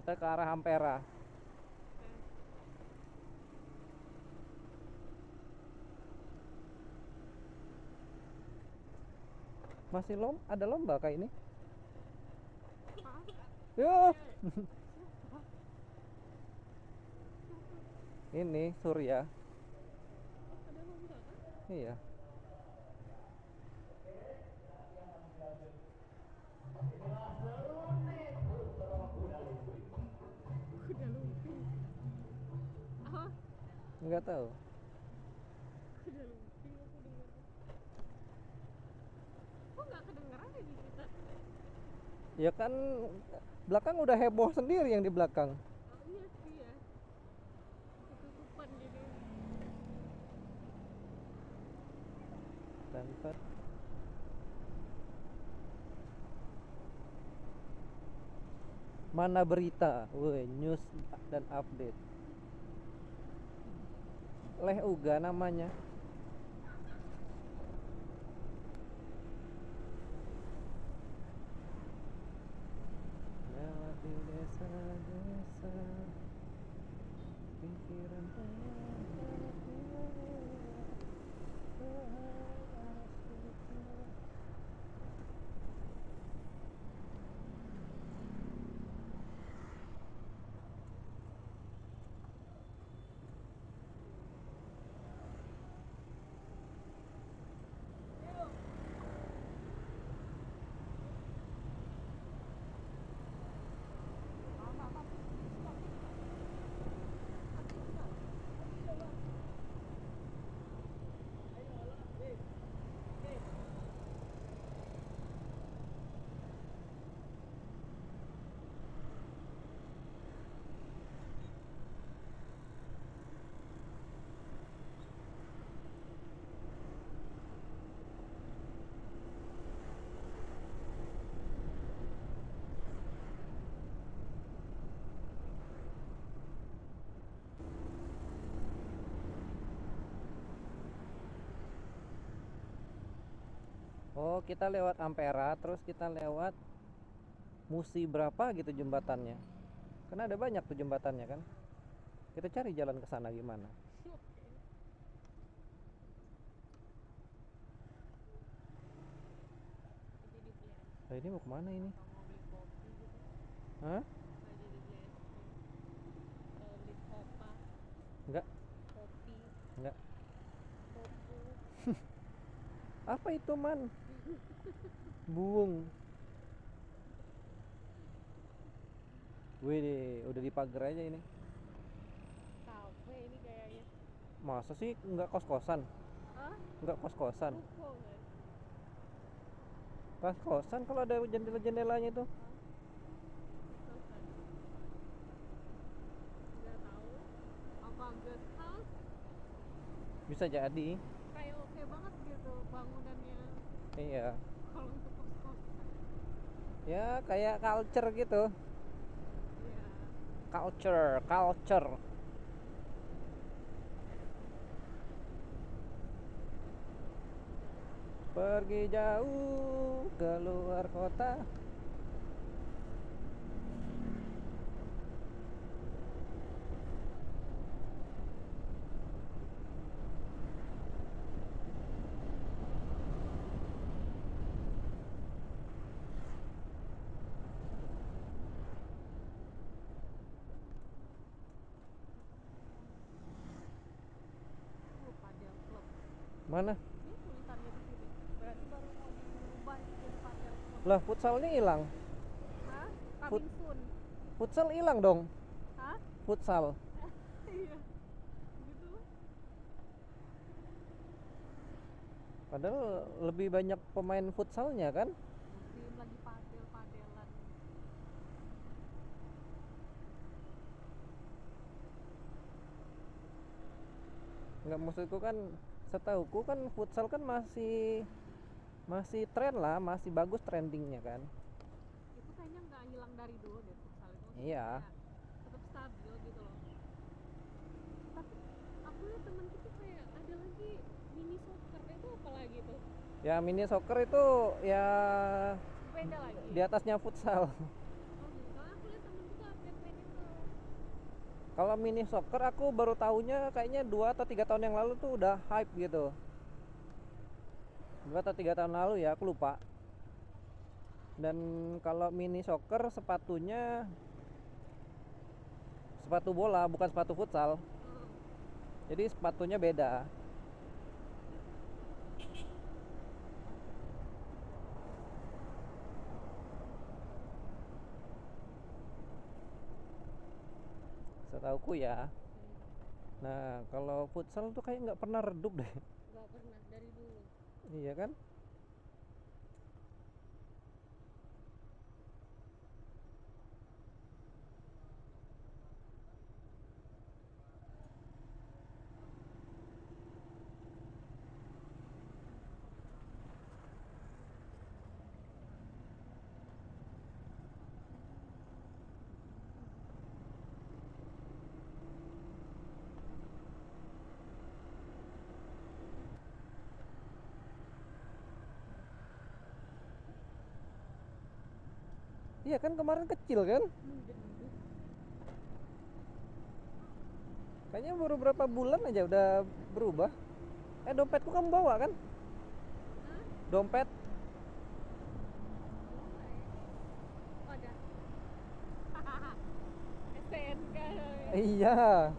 Kita ke arah Ampera. Masih ada lomba kayak ini. Yuk. Ini Surya. Ada lomba kan? Iya. Kuda lumping. Ah, Nggak tahu. kuda lumping aku dengar. Kok nggak kedengeran ya di kita? Ya kan belakang udah heboh sendiri yang di belakang. Oh iya sih ya. Ketutupan gini. Tanpa mana berita, woi, news dan update. Leh Uga namanya. Melati desa-desa, pikiran oh, kita lewat Ampera, terus kita lewat Musi berapa gitu jembatannya. Karena ada banyak tuh jembatannya kan. Kita cari jalan ke sana gimana. Oke. Jadi beli es Nah, ini mau kemana ini? atau mau beli kopi gitu. Hah? Nggak jadi beli es krim. Beli kopa, Enggak, kopi, enggak. kopu. Apa itu, Man? Buung. Wih, udah dipagar aja ini. Kafe ini kayaknya. Masa sih nggak kos-kosan? Hah? Nggak kos-kosan. Ruko nggak sih? Kos-kosan kalau ada jendela-jendelanya itu. Hah? Kosan? Nggak tahu. Apa guest house? Bisa jadi. Kayak oke banget gitu bangunannya Iya. kalau untuk kos-kosan. Ya, kayak culture gitu. Iya. Culture, culture. Pergi jauh ke luar kota. Padel club. Mana? Ini tulisannya di sini. Berarti baru mau diubah jadi padel club. Lah, futsalnya hilang. Hah? Fut Coming soon. futsal hilang dong. Hah? Futsal. Iya. Gitu. Padahal lebih banyak pemain futsalnya kan? Musim lagi padel-padelan. Nggak, maksudku kan, setauku kan futsal kan masih masih tren lah, masih bagus trendingnya kan. Itu kayaknya nggak hilang dari dulu deh futsal itu. Maksudnya Iya. kayak tetap stabil gitu loh. Tapi aku lihat temanku tuh kayak ada lagi mini soccer itu apa lagi tuh? Ya mini soccer itu ya Beda lagi. di atasnya futsal. Oh gitu. Soalnya aku lihat temanku tuh update-nya Kalau mini soccer aku baru tahunya kayaknya 2 atau 3 tahun yang lalu tuh udah hype gitu. 2 atau 3 tahun lalu ya, aku lupa. Dan kalau mini soccer sepatunya sepatu bola, bukan sepatu futsal. Jadi sepatunya beda. Setauku ya. Nah, kalau futsal tuh kayak nggak pernah redup deh. Nggak pernah dari dulu. Iya kan? Iya kan kemarin kecil kan? Kayaknya baru berapa bulan aja udah berubah. Dompetku kamu bawa kan? Hah? Dompet? Oh, ada. STNK namanya. Iya. STNK.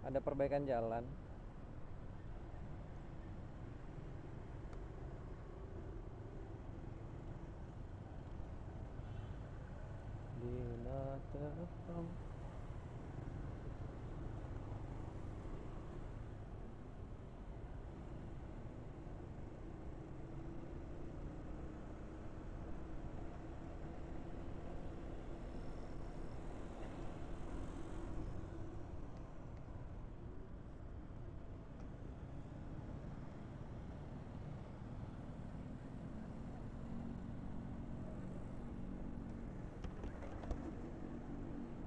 Ada perbaikan jalan. Dina telepon.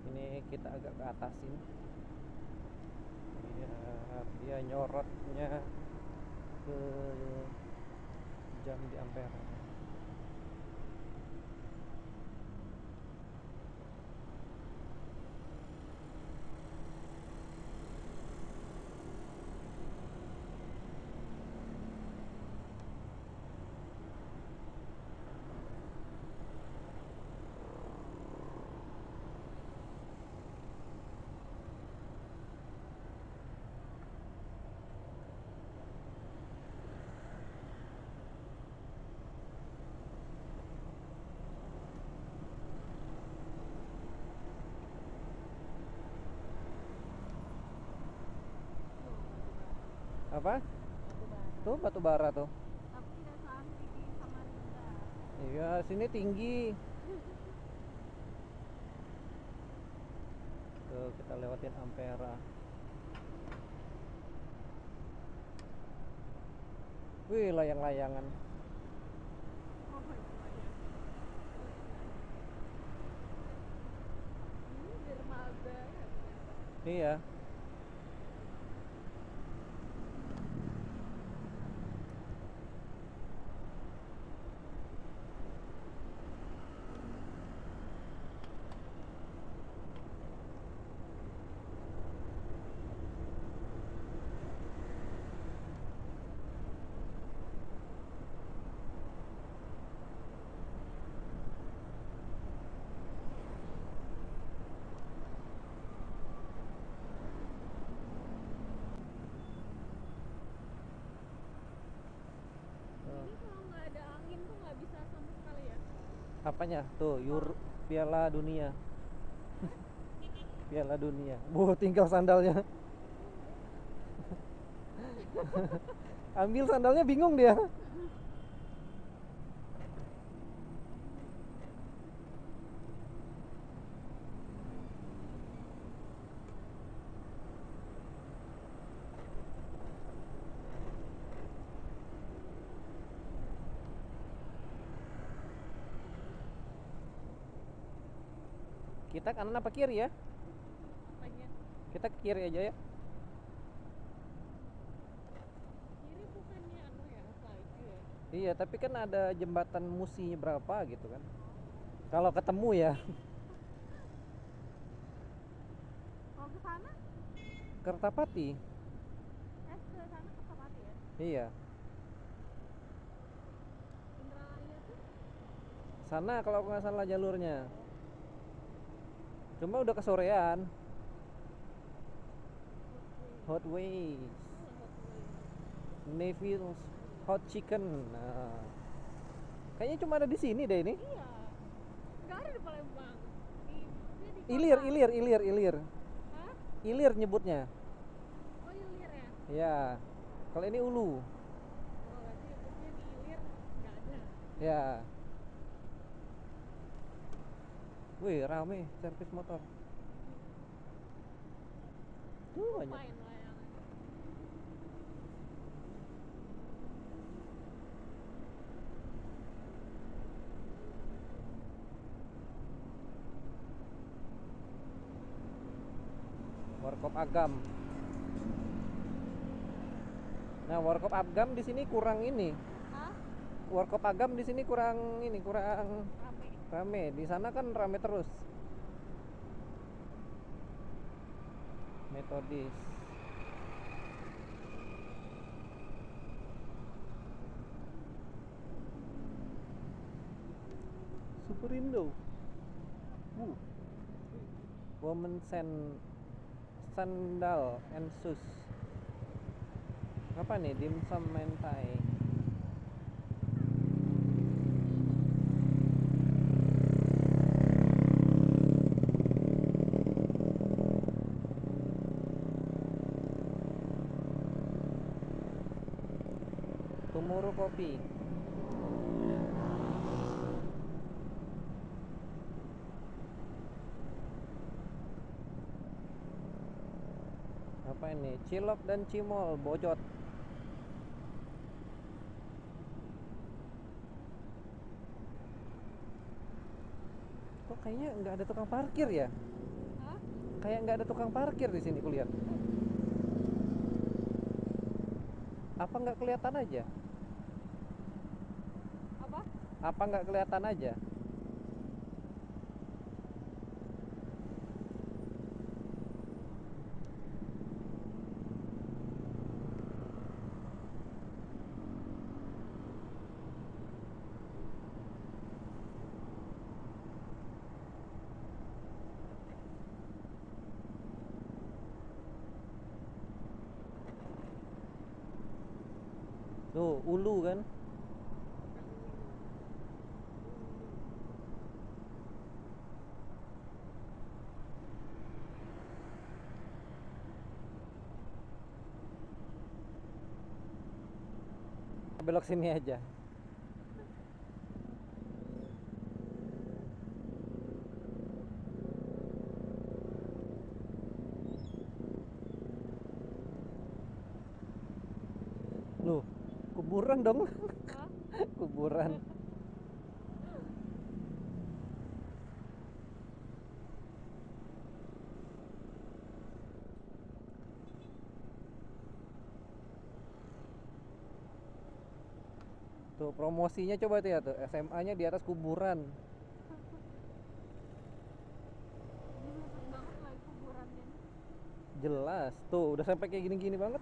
Ini kita agak ke atasin biar dia nyorotnya ke jam di ampere. Apa? Tuh batu bara tuh. Tapi tidak seanti di Samarinda. Iya, sini tinggi. Tuh kita lewatin Ampera. Wih, layang-layangan. Oh my God. Ini dermaga ya ternyata. Iya. Apanya? Tuh, Piala Dunia. Piala Dunia. Tinggal sandalnya. Ambil sandalnya bingung dia. Kita kanan apa kiri ya? Apanya? Kita ke kiri aja ya. Kiri bukannya anu ya, salju ya? Iya, tapi kan ada jembatan Musi berapa gitu kan. Kalau ketemu ya. Kalau ke sana, Kertapati. ke sana ke Sapati ya? Iya. Indralaya tuh? Sana kalau aku nggak salah jalurnya. Cuma udah kesorean. Hot Wings. Neville's Hot Chicken. Nah, kayaknya cuma ada di sini deh ini. Iya. Nggak ada di Palembang. Maksudnya di Ilir, kota. ilir, ilir, ilir. Hah? Ilir nyebutnya. Oh, Ilir ya? Ya. Kalau ini Ulu. Oh, berarti maksudnya di Ilir nggak ada. Ya. Wih, rame servis motor. Tuh banyak. Main layangan. Warkop Agam. Nah, Warkop Agam di sini kurang ini. Hah? Warkop Agam di sini kurang ini, kurang Rame. rame. Di sana kan rame terus. Metodis. Superindo. Woman sandal and shoes. Apa nih? Dimsum mentai. Tomorrow kopi. Apa ini? Cilok dan cimol bojot. Kok kayaknya nggak ada tukang parkir ya? Hah? Kayak nggak ada tukang parkir di sini kulihat. Apa nggak kelihatan aja? Apa? Apa nggak kelihatan aja? Tuh, Ulu kan? Belok sini aja. Loh, kuburan dong. Hah? Kuburan. Tuh promosinya coba tuh ya tuh. SMA-nya di atas kuburan. Ini mepet banget lagi kuburannya nih. Jelas. Tuh udah sampai kayak gini-gini banget.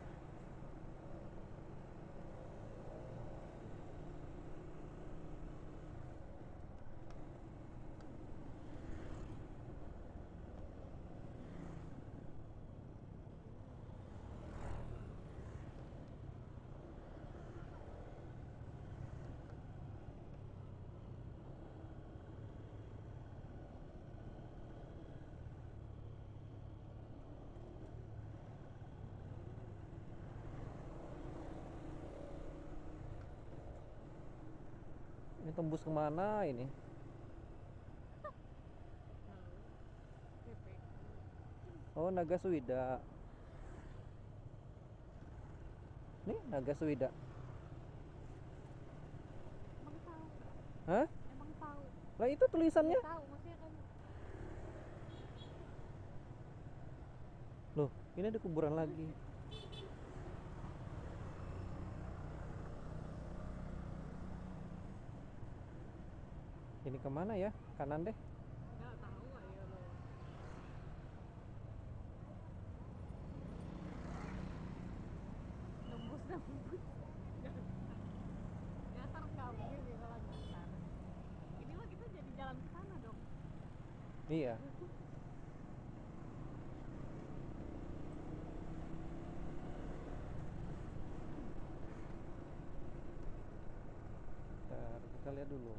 tembus kemana ini? PP. Oh, Naga Suwida. Nih, Naga Suwida. Emang tahu? Hah? Emang tahu? Lah itu tulisannya. Tahu, maksudnya kamu. Loh, ini ada kuburan lagi. Ini kemana ya? Kanan deh. Nggak tahu, ayo lo. Nembus. Nyasar kamu gitu kalau nyasar. Ini mah kita jadi jalan ke sana dong. Iya. Bentar, kita lihat dulu.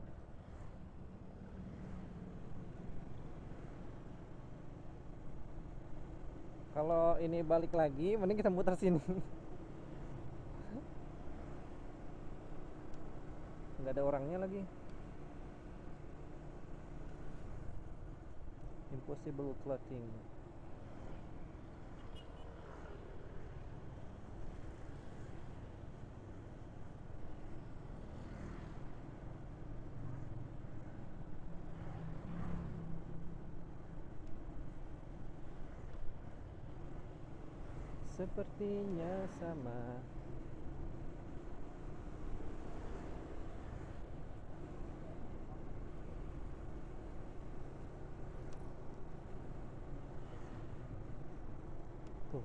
Kalau ini balik lagi, mending kita muter sini. Nggak ada orangnya lagi. Impossible clothing. Sepertinya sama. Tuh.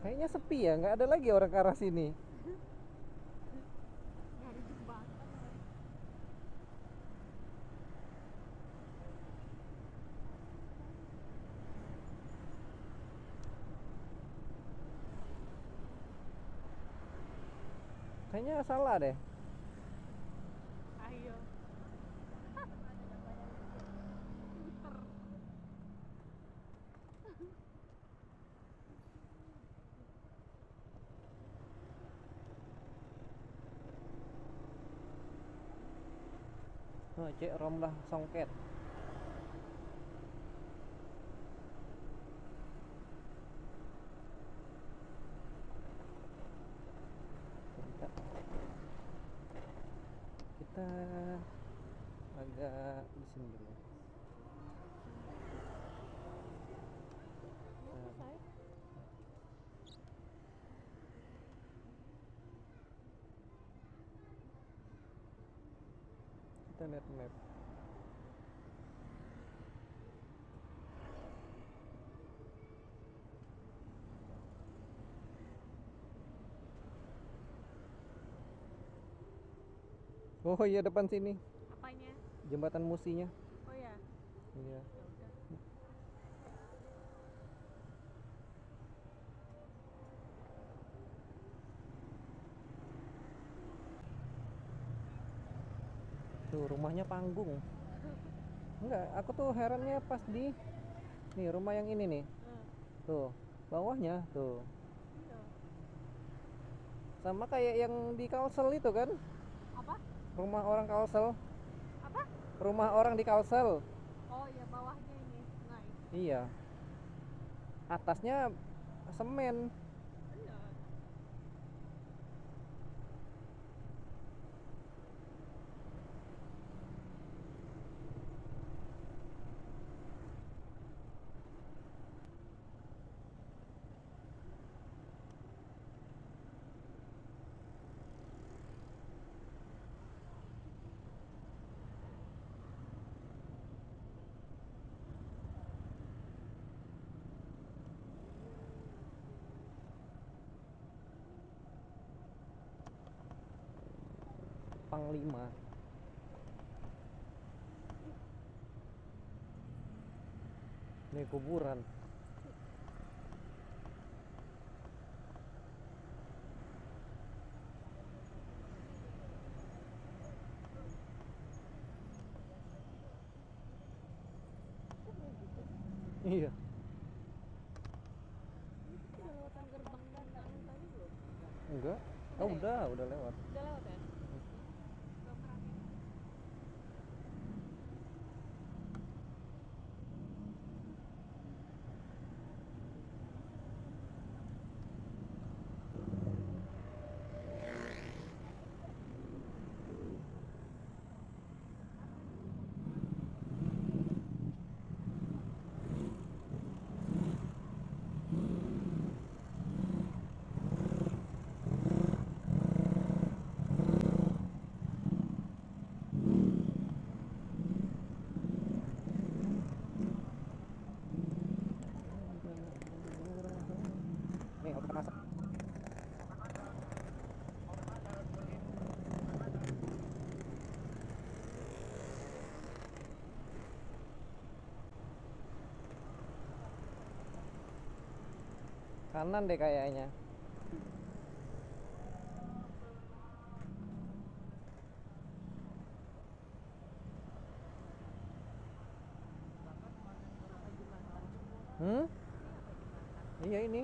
Kayaknya sepi ya, nggak ada lagi orang ke arah sini. Nyari jembatan lagi. Kayaknya salah deh. Ayo. Puter. Oh, Cek Romlah Songket. Kita agak di sini dulu. Ya, selesai. Kita lihat map. Oh iya, depan sini. Apanya? Jembatan Musinya. Oh ya. Iya. Ya udah. Tuh, rumahnya panggung. Enggak, aku tuh herannya pas di nih rumah yang ini nih. Tuh, bawahnya tuh. Iya. Sama kayak yang di Kalsel itu kan? Apa? Rumah orang Kalsel. Apa? Rumah orang di Kalsel. Oh iya, bawahnya ini sungai. Iya. Atasnya semen. Iya. Panglima. Nih kuburan. Iya. Ini kita udah lewatan gerbang anu tadi belum? Enggak. Udah Oh, ya? udah lewat. Udah lewat ya? Gak merhatiin. Nih, kita masak. Kanan deh kayaknya. Hmm? Iya ini.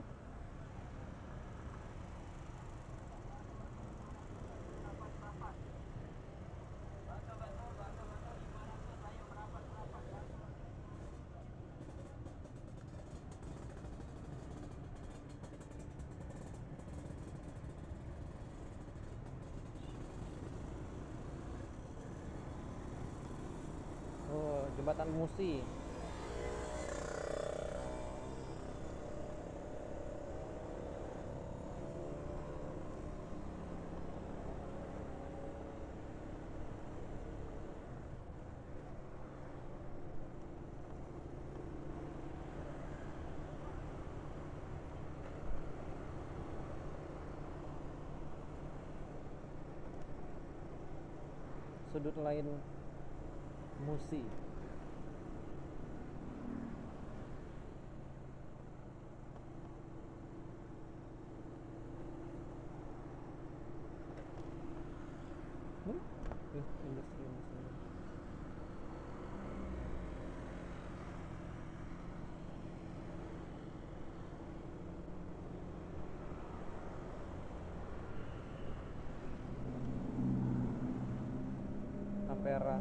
Oh, jembatan Musi. Sudut lain Musi. Industri. Ampera.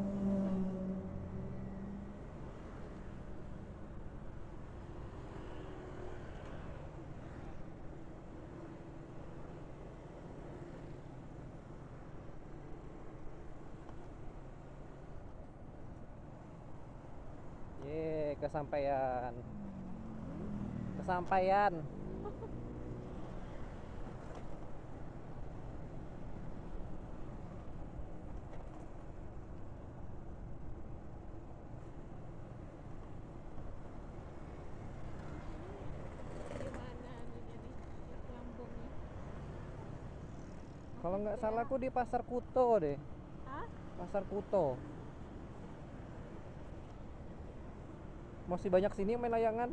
Ye, kesampaian. Kesampaian. Di mana anunya nih? Lambungnya. Kalau nggak Maksudnya- salah aku di Pasar Kuto deh. Hah? Pasar Kuto. Masih banyak sini yang main layangan.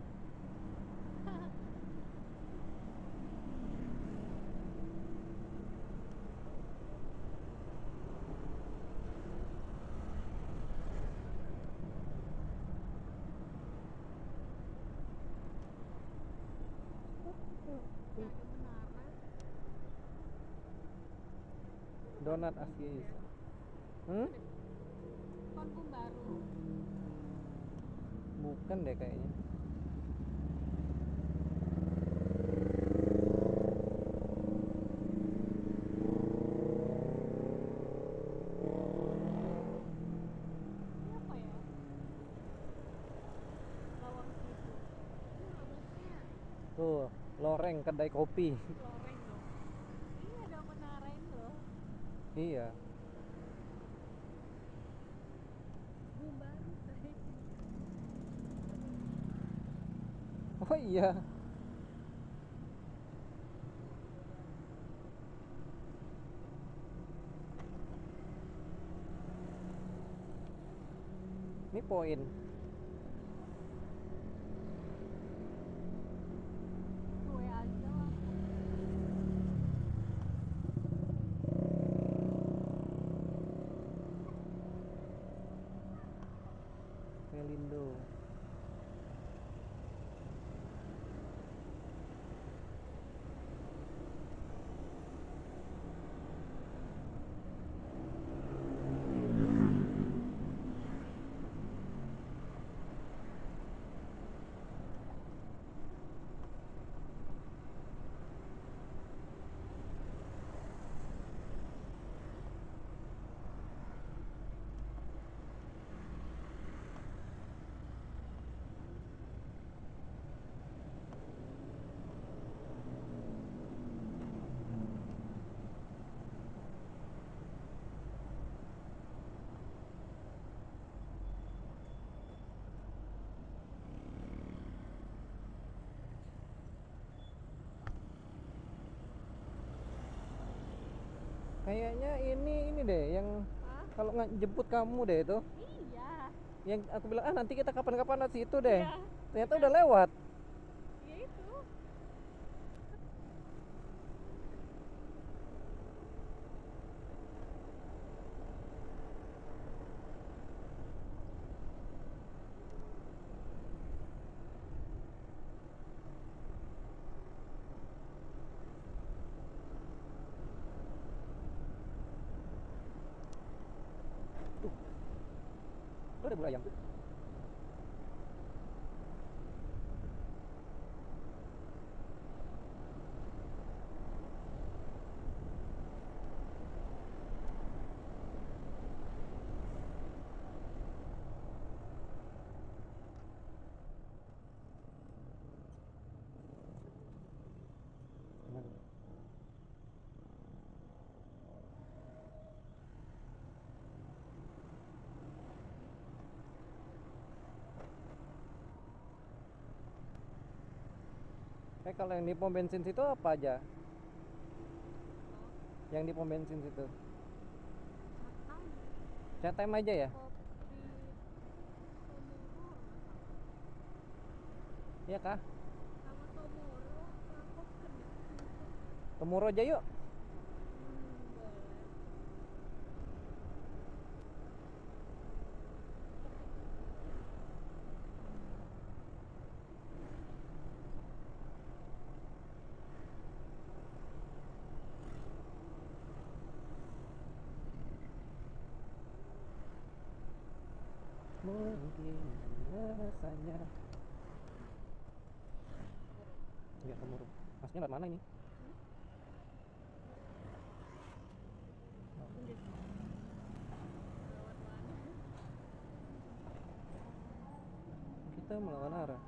Ada menara. Donat Aziz. Hmm? Konbum baru. Bukan deh kayaknya. Ini apa ya? Lawang Situ. Ini maksudnya Tuh, loreng kedai kopi. loreng dong. Ini ada menara ini loh. Iya. Bum baru tadi. Oh iya. Ini poin. Gue aja lah. Melindo. Kayaknya ini deh yang Hah? kalau nggak jemput kamu deh itu. Iya. Yang aku bilang nanti kita kapan-kapan ke situ deh. Iya. Ternyata udah lewat. Iya itu. Tuh ada bulayang. Kalau yang di pom bensin situ apa aja? Yang di pom bensin situ? Satam, Chat time aja ya? kopi, Tomoro, Iya kah? sama Tomoro, Koken. Tomorrow aja yuk. Boleh. Mungkin rasanya. Iya Tomorrow. Masnya lewat mana ini? Lewat mana? Kita melawan arah.